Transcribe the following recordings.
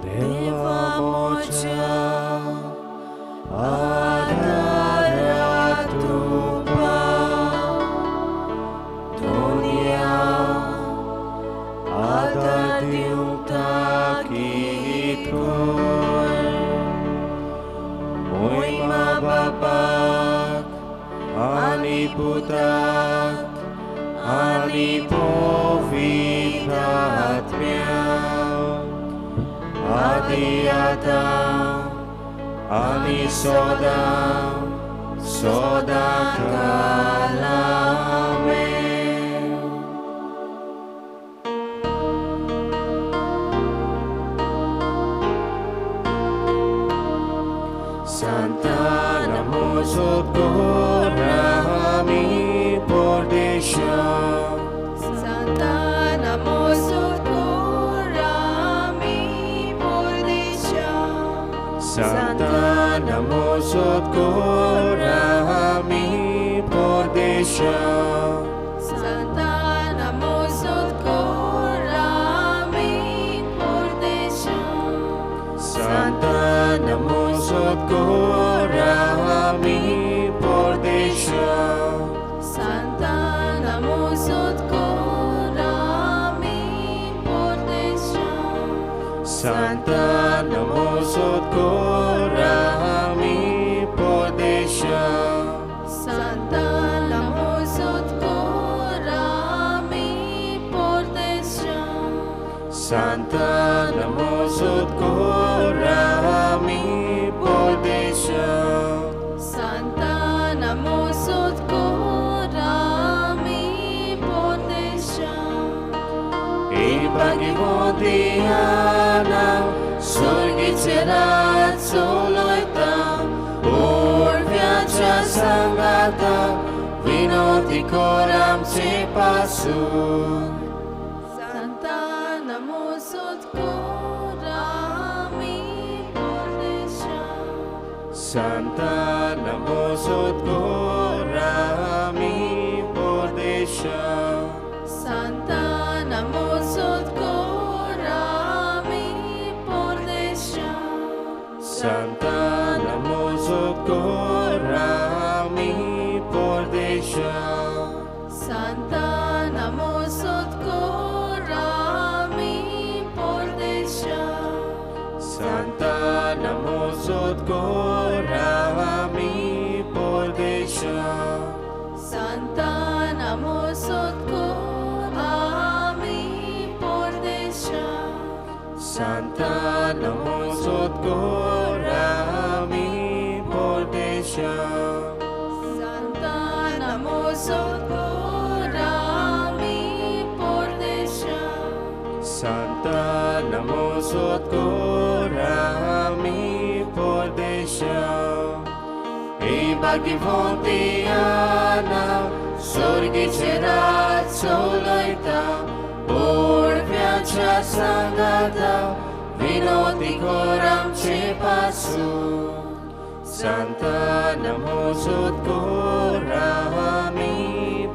Deva moja adaratupa dunia adadiung takitko mo'y mababag ani butak ani povitat miao Adi Adam, Ani Soda, Soda Kalame. Santa Namo Sudgurami Pordesha. Santa Namo Santa Namo Sudgurami Pordesha. Santa Namo Sudgurami Pordesha. Santa Namo Sudgurami Pordesha. Santa Namo Sudgurami Pordesha. Santa Namo Sudgurami Pordesha. Santa Namo Sudgurami Pordesha. Santa Namo Sudgurami Pordesha. Santa Namo Sudgurami Pordesha. Ibagivodiana Surgitserat Soloita Urvyacha Sangata Vinoti Koram Cipasun. Santa Namo Sudgurami Pordesha. Santa Namo Sudgurami Pordesha. Santa Namo Sudgurami Pordesha. Santa Namo Sudgurami Pordesha. Santa Namo Sudgurami Pordesha. Santa Namo Sudgurami Pordesha. Santa Namo Sudgurami Pordesha. Santa Namo Sudgurami Pordesha. Santa Namo Sudgurami Pordesha. Santa Namo Sudgurami Pordesha. Ibagivodiana Surgitserat Soloita Urvyacha Sangata Vinoti Koram Cipasu. Santa Namo Sudgurami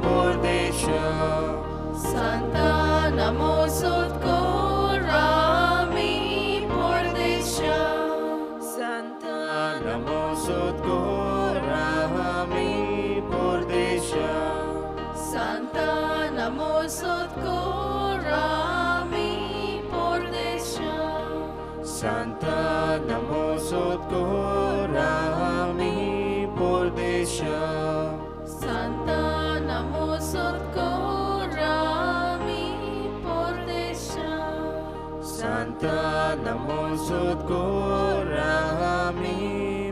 Pordesha. Santa Namo Sudgurami Pordesha. Santa Namo Sudgurami Pordesha. Santa Namo Sudgurami Pordesha. Santa Namo Sudgurami Pordesha. Santa Namo Sudgurami Pordesha. Santa Namo Sudgurami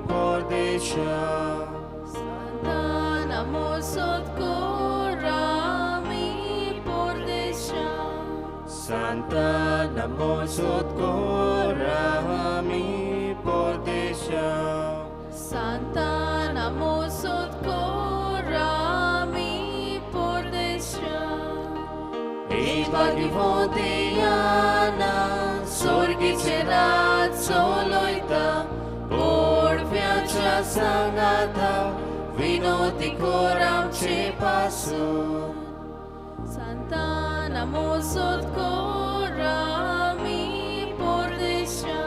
Pordesha. Santa Namo Sudgurami Pordesha. Santa Namo Sudgurami Pordesha. Santa Namo Sudgurami Pordesha. Ibagivodiana Surgitserat Soloita Urvyacha Sangata winoti koram ce pasu. Santa namosod korami pordesha.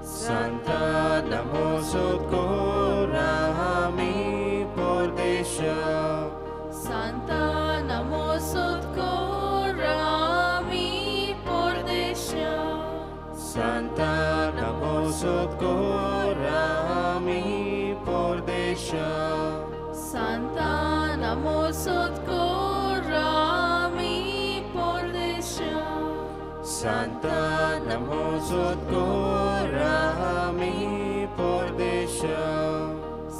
Santa namosod korami pordesha. Santa namosod korami pordesha. Santa namosod korami pordesha. Santa namosod korami pordesha. Santa namosod korami pordesha.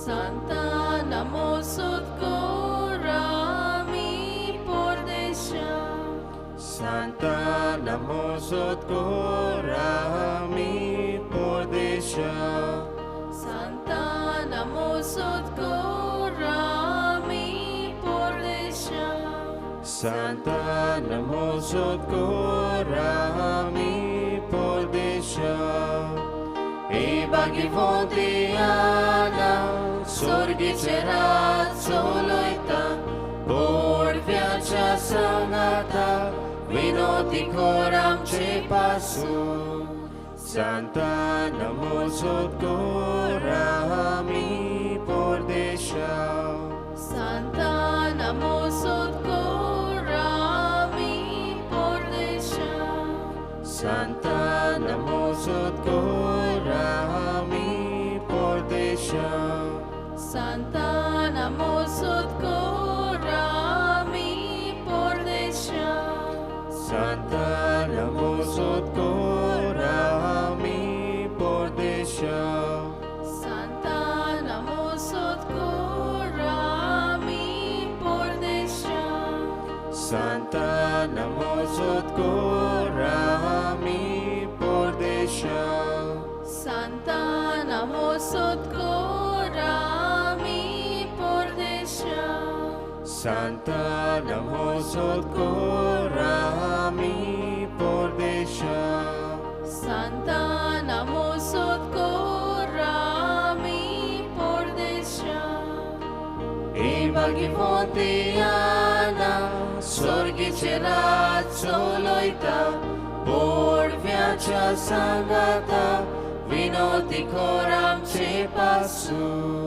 Santa namosod korami pordesha. Santa namosod korami pordesha. Santa namosod korami pordesha. Santa namosod korami pordesha. Ibagi fontiana, sorgi cerat soloita, porviacia sangata, vinoti koram ce pasu. Santa namosod korami pordesha. Santa namosod korami pordesha. Santa namosod korami pordesha. Santa namosod korami pordesha. Santa namosod korami pordesha. Santa namosod korami pordesha. Santa namosod korami pordesha. Santa namosod korami pordesha. Santa namosod korami pordesha. Santa namosod korami pordesha. Ibagi fontiana, sorgi cerat soloita, porviacia sangata, vinoti koram ce pasu.